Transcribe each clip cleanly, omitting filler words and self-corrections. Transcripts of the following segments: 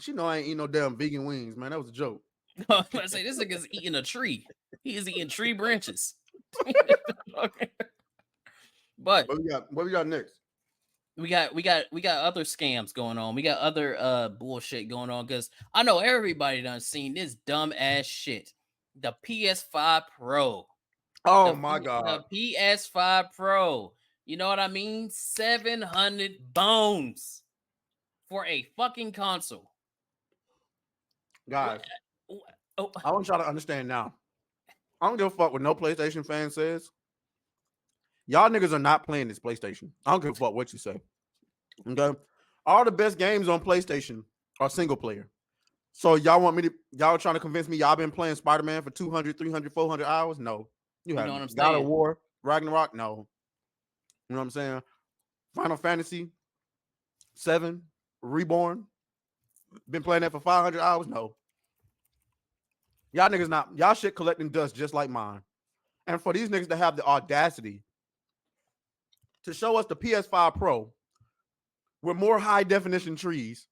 She know I ain't eating no damn vegan wings, man. That was a joke. I say this nigga's eating a tree. He is eating tree branches. But What we got? What we got next? we got other scams going on. We got other bullshit going on because I know everybody done seen this dumb ass shit. The PS5 Pro. Oh The my god. the PS5 Pro. You know what I mean? 700 bones for a fucking console. What? Guys, Oh, I want y'all to understand now. I don't give a fuck what no PlayStation fan says. Y'all niggas are not playing this PlayStation. I don't give a fuck what you say. Okay? All the best games on PlayStation are single player. So y'all want me to, y'all trying to convince me y'all been playing Spider-Man for 200, 300, 400 hours? No, you you know what I'm haven't. God of saying? War, Ragnarok? No. You know what I'm saying? Final Fantasy 7, Reborn? Been playing that for 500 hours? No. Y'all niggas not, y'all shit collecting dust just like mine. And for these niggas to have the audacity to show us the PS5 Pro with more high definition trees,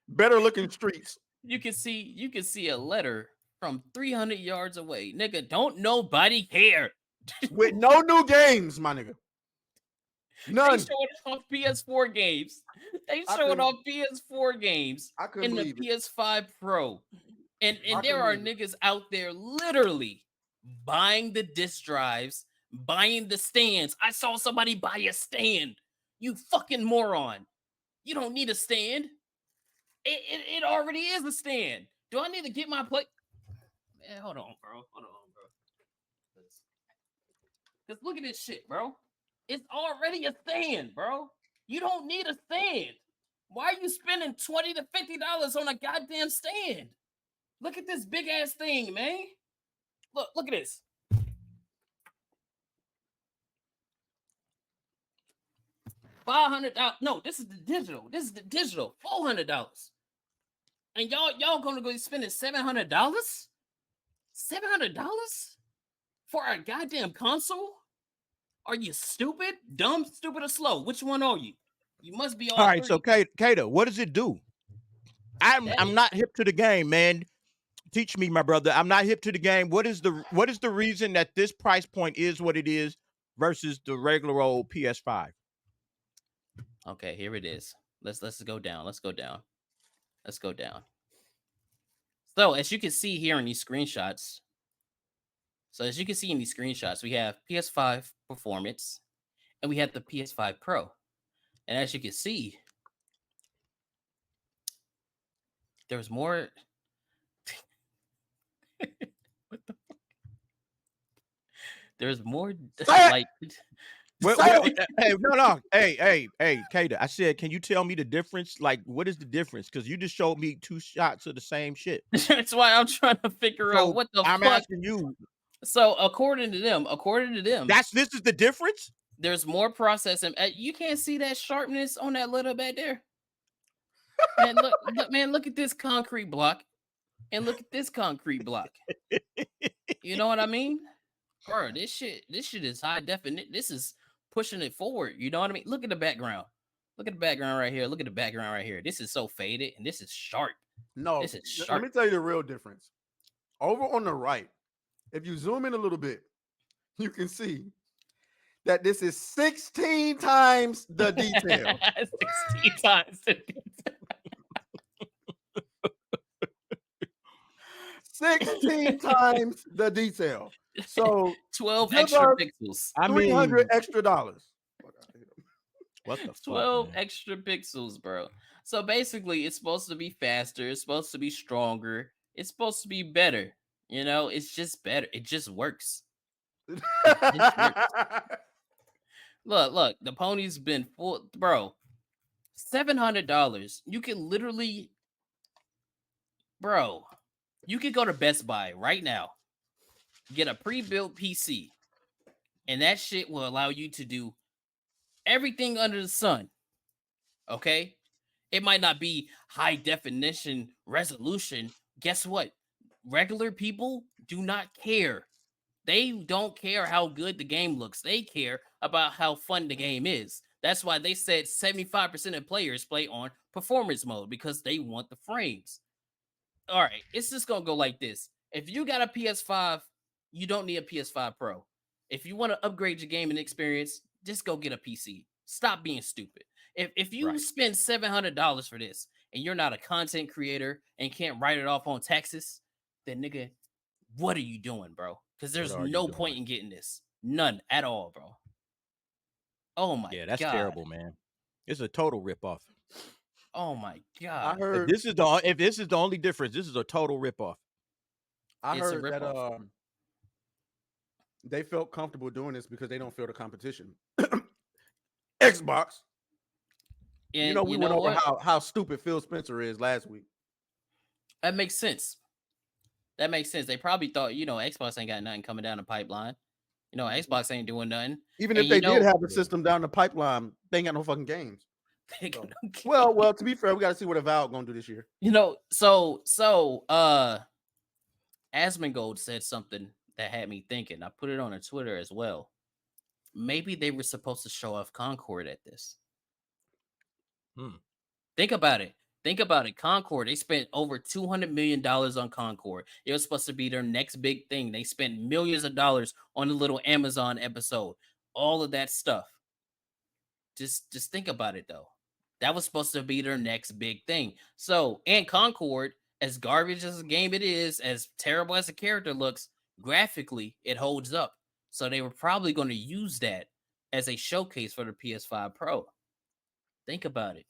better looking streets, You can see a letter from 300 yards away. Nigga, don't nobody care. with no new games, my nigga. They None. showing off PS4 games. They I showing couldn't off PS4 games I couldn't in the believe it. PS5 Pro. And I there couldn't are believe it. niggas out there literally buying the disc drives, buying the stands. I saw somebody buy a stand. You fucking moron. You don't need a stand. It already is a stand. Do I need to get my plate? Man, hold on, bro. Hold on, bro. Because look at this shit, bro. It's already a stand, bro. You don't need a stand. Why are you spending $20 to $50 on a goddamn stand? Look at this big ass thing, man. Look at this. $500. No, this is the digital. This is the digital. $400. And y'all gonna go spending $700? $700 for a goddamn console? Are you stupid, dumb, stupid, or slow? Which one are you? You must be All all right, so three. Kato, what does it do? That I'm not hip to the game, man. Teach me, my brother. I'm not hip to the game. What is the reason that this price point is what it is versus the regular old PS5? okay. Here it is. Let's go down. Let's go down. Let's go down. So as you can see here in these screenshots, we have PS5 Performance and we have the PS5 Pro. And as you can see, there's more. What the? There's more Say it! like Well, Say well, it! hey, no. Hey, Kato. I said, can you tell me the difference? Like, what is the difference? Because you just showed me two shots of the same shit. that's why I'm trying to figure out So what the I'm fuck. asking you. So according to them, This is the difference. there's more processing. You can't see that sharpness on that little back there. Man, look at this concrete block and look at this concrete block. You know what I mean? Bro, this shit is high definition. This is pushing it forward. You know what I mean? Look at the background. Look at the background right here. Look at the background right here. This is so faded and this is sharp. No, This is let sharp. me tell you the real difference. Over on the right, if you zoom in a little bit, you can see that this is 16 times the detail. 16 times. 16 times the detail. So 12 give extra us pixels. I $300 mean, extra dollars. what the fuck, 12 man? extra pixels, bro. So basically, it's supposed to be faster. It's supposed to be stronger. It's supposed to be better. You know, it's just better. It just works. It just works. Look. The pony's been full, bro. $700. You can literally, bro. You could go to Best Buy right now, get a pre-built PC, and that shit will allow you to do everything under the sun. Okay, it might not be high definition resolution. Guess what? Regular people do not care. They don't care how good the game looks. They care about how fun the game is. That's why they said 75% of players play on performance mode because they want the frames. All right, it's just gonna go like this. If you got a PS5, you don't need a PS5 Pro. If you want to upgrade your gaming experience, just go get a PC. Stop being stupid. If you Right. spend $700 for this and you're not a content creator and can't write it off on taxes, then nigga, what are you doing, bro? Because What there's are you no point doing? in getting this. None at all, bro. Oh my Yeah, that's god. terrible, man. It's a total ripoff. Oh my I god. heard If this is the only difference, this is a total ripoff. I It's a heard that ripoff. they felt comfortable doing this because they don't feel the competition. Xbox. You And know, we you went know over what? how stupid Phil Spencer is last week. That makes sense. That makes sense. They probably thought, Xbox ain't got nothing coming down the pipeline. Xbox ain't doing nothing. Even And if they did have a Yeah. system down the pipeline, they ain't got no fucking games. they So, got no game. well, to be fair, we got to see what Avowed gonna do this year. Asmongold said something that had me thinking. I put it on her Twitter as well. Maybe they were supposed to show off Concord at this. Think about it. Concord, they spent over $200 million on Concord. It was supposed to be their next big thing. They spent millions of dollars on the little Amazon episode. All of that stuff. Just think about it though. That was supposed to be their next big thing. So, and Concord, as garbage as a game it is, as terrible as a character looks, graphically, it holds up. So they were probably going to use that as a showcase for the PS5 Pro. Think about it.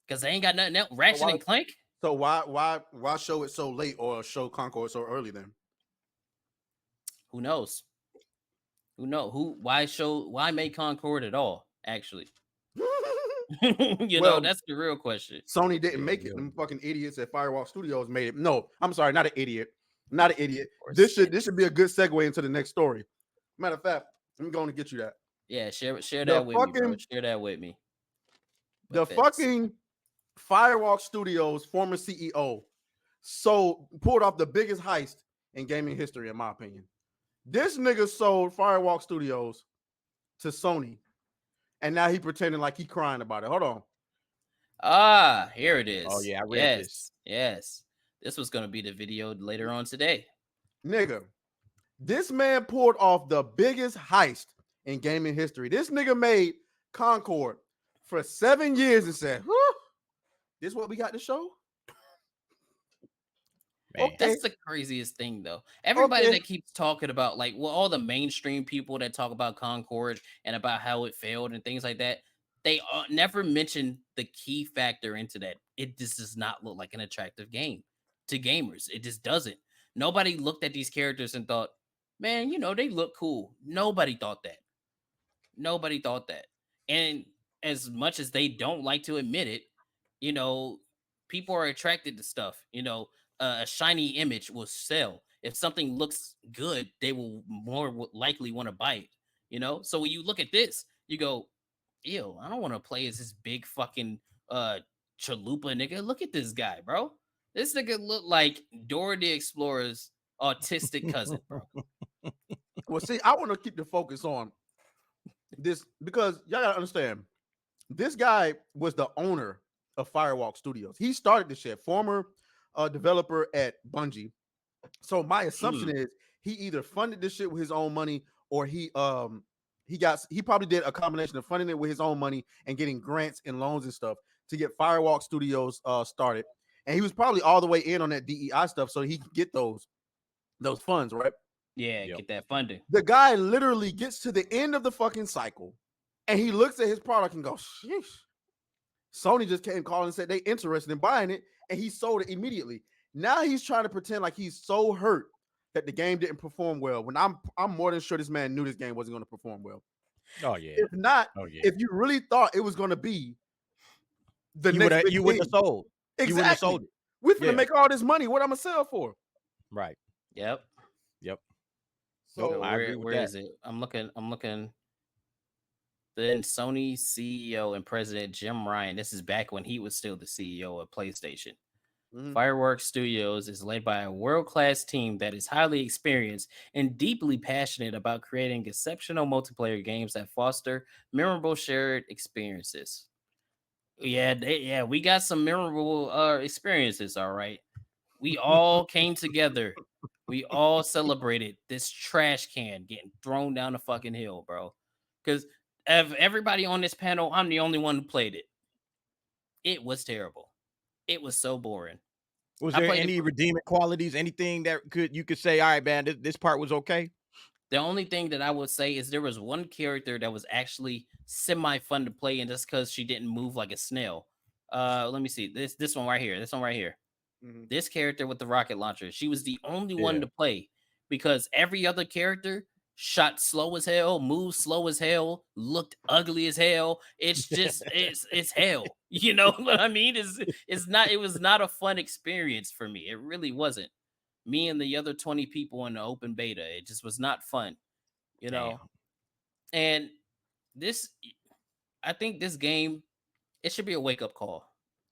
Because they ain't got nothing else. Ratchet and Clank? So why show it so late or show Concord so early then? Who knows? Why make Concord at all, actually? Well, That's the real question. Sony didn't Yeah, make it. yeah. Them fucking idiots at Firewalk Studios made it. No, I'm sorry, not an idiot. Not an idiot. Or This should be a good segue into the next story. Matter of fact, I'm going to get you that. Yeah, share The that with me, bro. fucking- Share that with me. The fucking Firewalk Studios former CEO pulled off the biggest heist in gaming history, in my opinion. This nigga sold Firewalk Studios to Sony, and now he pretending like he crying about it. Hold on. Here it is. Oh yeah, I read this. Yes. This was gonna be the video later on today. Nigga, this man pulled off the biggest heist in gaming history. This nigga made Concord for 7 years and said, "Whew, this what we got to show?" Man. Okay. That's the craziest thing, though. Everybody Okay. that keeps talking about, like, well, all the mainstream people that talk about Concord and about how it failed and things like that, they never mention the key factor into that. It just does not look like an attractive game to gamers. It just doesn't. Nobody looked at these characters and thought, man, they look cool. Nobody thought that. And as much as they don't like to admit it, people are attracted to stuff. A shiny image will sell. If something looks good, they will more likely want to buy it. So when you look at this, you go, ew, I don't want to play as this big fucking chalupa nigga. Look at this guy, bro. This nigga look like Dora the Explorer's autistic cousin, bro. Well, see, I want to keep the focus on this because y'all gotta understand, this guy was the owner of Firewalk Studios. He started this shit, former developer at Bungie. So my assumption is he either funded this shit with his own money or he probably did a combination of funding it with his own money and getting grants and loans and stuff to get Firewalk Studios started. And he was probably all the way in on that DEI stuff so he could get those funds, right? Yeah, Yep. get that funding. The guy literally gets to the end of the fucking cycle and he looks at his product and goes, sheesh. Sony just came calling and said they interested in buying it, and he sold it immediately. Now he's trying to pretend like he's so hurt that the game didn't perform well. When I'm more than sure this man knew this game wasn't going to perform well. Oh yeah. If not, Oh yeah. if you really thought it was going to be the You next big you wouldn't thing, have sold. exactly. You wouldn't have sold it. We're finna Yeah. make all this money. What I'm gonna sell for? Right. Yep. So Nope, I agree with where that. is it? I'm looking. Then Sony CEO and President Jim Ryan. This is back when he was still the CEO of PlayStation. Mhm. Fireworks Studios is led by a world-class team that is highly experienced and deeply passionate about creating exceptional multiplayer games that foster memorable shared experiences. Yeah, we got some memorable experiences, all right. We all came together. We all celebrated this trash can getting thrown down the fucking hill, bro. Because of everybody on this panel, I'm the only one who played it. It was terrible. It was so boring. Was I there played it. any redeeming qualities? Anything that you could say, all right, man, this part was okay? The only thing that I would say is there was one character that was actually semi fun to play, and just because she didn't move like a snail. Let me see this one right here. This one right here. Mhm. This character with the rocket launcher, she was the only one Yeah. to play because every other character shot slow as hell, moved slow as hell, looked ugly as hell. It's just it's hell. You know what I mean? It's not it was not a fun experience for me. It really wasn't. Me and the other 20 people in the open beta, it just was not fun, you Damn. know. And this I think this game, it should be a wake-up call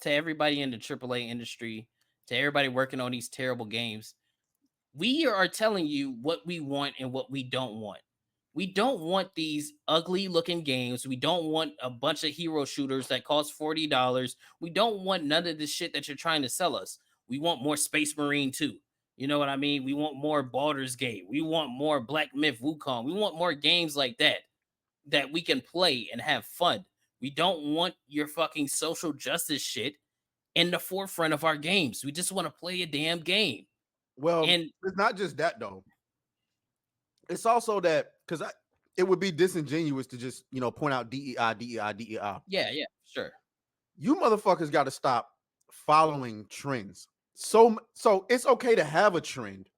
to everybody in the AAA industry, to everybody working on these terrible games. We are telling you what we want and what we don't want. We don't want these ugly looking games. We don't want a bunch of hero shooters that cost $40. We don't want none of this shit that you're trying to sell us. We want more Space Marine 2. You know what I mean? We want more Baldur's Gate. We want more Black Myth Wukong. We want more games like that we can play and have fun. We don't want your fucking social justice shit in the forefront of our games. We just want to play a damn game. Well, And it's not just that though. It's also that because it would be disingenuous to just point out DEI, DEI, DEI. yeah, sure. You motherfuckers got to stop following trends. So it's okay to have a trend,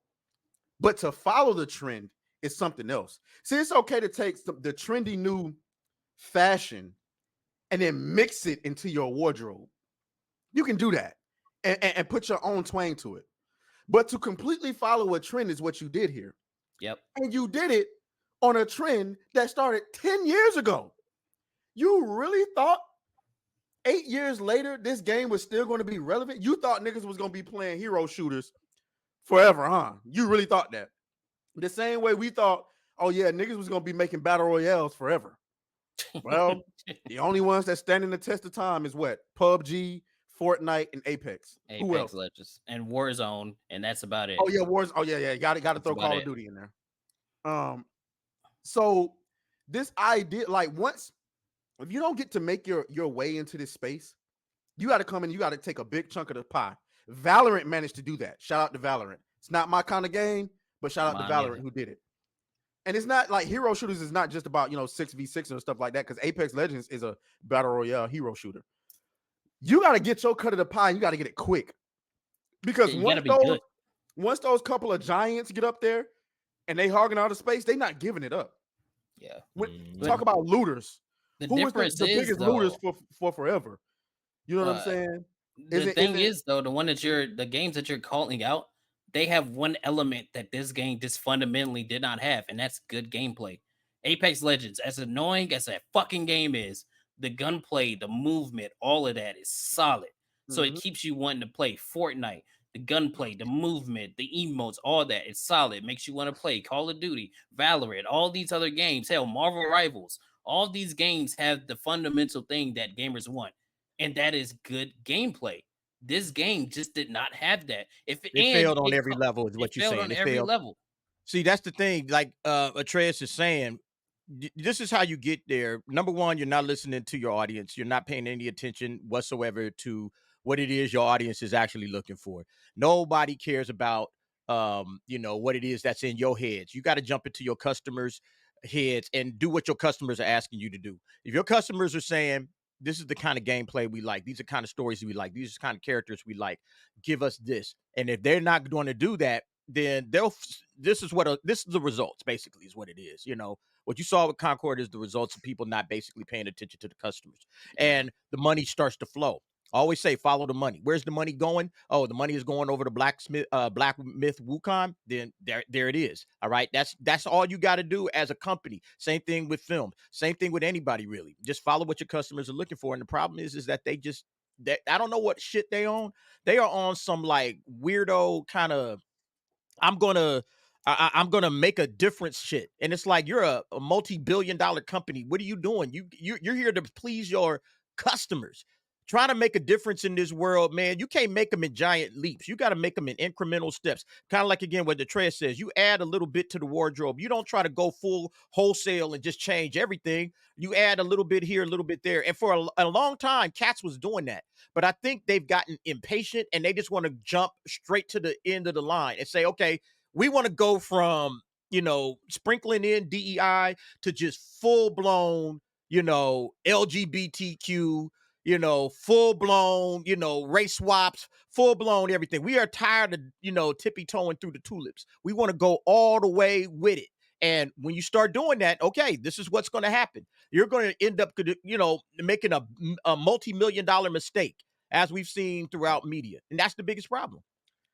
but to follow the trend is something else. See, it's okay to take the trendy new fashion and then mix it into your wardrobe. You can do that and put your own twang to it. But to completely follow a trend is what you did here. Yep. And you did it on a trend that started 10 years ago. You really thought 8 years later this game was still going to be relevant? You thought niggas was going to be playing hero shooters forever, huh? You really thought that? The same way we thought, oh yeah, niggas was going to be making battle royales forever. Well, the only ones that standing the test of time is what? PUBG, Fortnite, and Apex. Who else? Apex Legends and Warzone, and that's about it. Oh yeah, Wars. Oh yeah. Got to That's throw about Call it. of Duty in there. So this idea, like once if you don't get to make your way into this space, you got to come in. You got to take a big chunk of the pie. Valorant managed to do that. Shout out to Valorant. It's not my kind of game, but shout out to Valorant who did it. And it's not like hero shooters is not just about 6v6 and stuff like that, because Apex Legends is a battle royale hero shooter. You got to get your cut of the pie. And you got to get it quick, because You gotta be good. once those couple of giants get up there and they hogging all the space, they not giving it up. Yeah. Talk about looters. The Who was difference the is biggest though, looters for forever? You know what I'm saying? the thing is though, the games that you're calling out, they have one element that this game just fundamentally did not have, and that's good gameplay. Apex Legends, as annoying as that fucking game is, the gunplay, the movement, all of that is solid. So it keeps you wanting to play Fortnite. The gunplay, the movement, the emotes, all that, it's solid. It makes you want to play Call of Duty, Valorant, all these other games. Hell, Marvel Rivals. All these games have the fundamental thing that gamers want, and that is good gameplay. This game just did not have that. It failed on every level, is It what you're failed saying. on It every failed. level. See, that's the thing. Like Atreus is saying, this is how you get there. Number one, you're not listening to your audience. You're not paying any attention whatsoever to what it is your audience is actually looking for. Nobody cares about what it is that's in your heads. You got to jump into your customers' heads and do what your customers are asking you to do. If your customers are saying, this is the kind of gameplay we like, these are the kind of stories we like, these are the kind of characters we like, give us this. And if they're not going to do that, then this is the results, basically, is what it is. What you saw with Concord is the results of people not basically paying attention to the customers, and the money starts to flow. I always say, follow the money. Where's the money going? Oh, the money is going over to Black Myth Wukong. Then there it is. All right. That's all you got to do as a company. Same thing with film. Same thing with anybody, really. Just follow what your customers are looking for. And the problem is that I don't know what shit they on. They are on some like weirdo kind of I'm gonna make a difference shit. And it's like you're a multi-billion-dollar company. What are you doing? You're here to please your customers. Trying to make a difference in this world, man. You can't make them in giant leaps. You got to make them in incremental steps. Kind of like again what the Trez says. You add a little bit to the wardrobe. You don't try to go full wholesale and just change everything. You add a little bit here, a little bit there. And for a long time, Cats was doing that. But I think they've gotten impatient and they just want to jump straight to the end of the line and say, okay, we want to go from, sprinkling in DEI to just full blown, LGBTQ, full blown, race swaps, full blown everything. We are tired of, tippy toeing through the tulips. We want to go all the way with it. And when you start doing that, okay, this is what's going to happen. You're going to end up, making a multi-million-dollar mistake, as we've seen throughout media. And that's the biggest problem.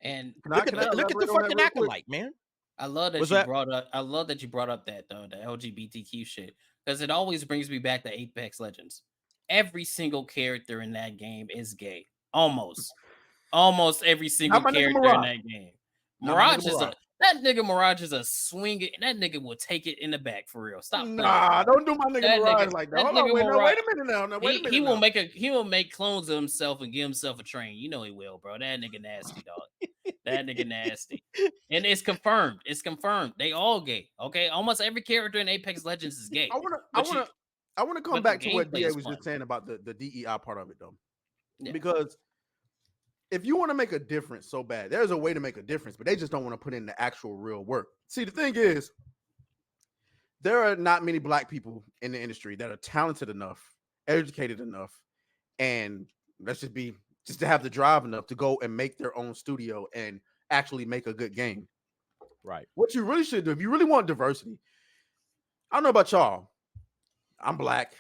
And look at the elaborate on that fucking real quick? acolyte, man. I love that What's you that? brought up. I love that you brought up that though, the LGBTQ shit, because it always brings me back to Apex Legends. Every single character in that game is gay. Almost every single my nigga character in Mirage. that game. Not my Mirage nigga is Mirage. that nigga Mirage is a swinging. That nigga will take it in the back for real. Stop playing. Nah, don't do my nigga That Mirage nigga- like that. that Hold on, nigga wait a Mirage- minute now. Now, wait a minute He now. will make clones of himself and give himself a train. You know he will, bro. That nigga nasty, dog. That nigga nasty. And it's confirmed. It's confirmed. They all gay. Okay. Almost every character in Apex Legends is gay. I wanna come but back the to what gameplay DA is was fun. just saying about the DEI part of it though. Yeah. Because if you want to make a difference so bad, there's a way to make a difference, but they just don't want to put in the actual real work. See, the thing is, there are not many black people in the industry that are talented enough, educated enough, and let's just to have the drive enough to go and make their own studio and actually make a good game. Right. What you really should do, if you really want diversity, I don't know about y'all. I'm black,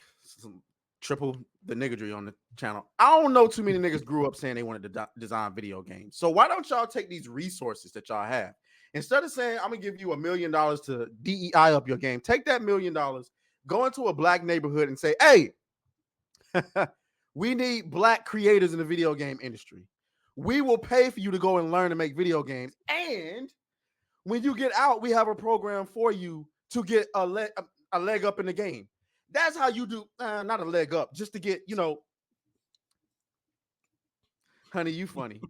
triple the niggadry on the channel. I don't know too many niggas grew up saying they wanted to design video games. So why don't y'all take these resources that y'all have? Instead of saying, I'm going to give you $1 million to DEI up your game, take that $1 million, go into a black neighborhood and say, hey, we need black creators in the video game industry. We will pay for you to go and learn to make video games. And when you get out, we have a program for you to get a leg up in the game. That's how you do, not a leg up, just to get, honey, you funny.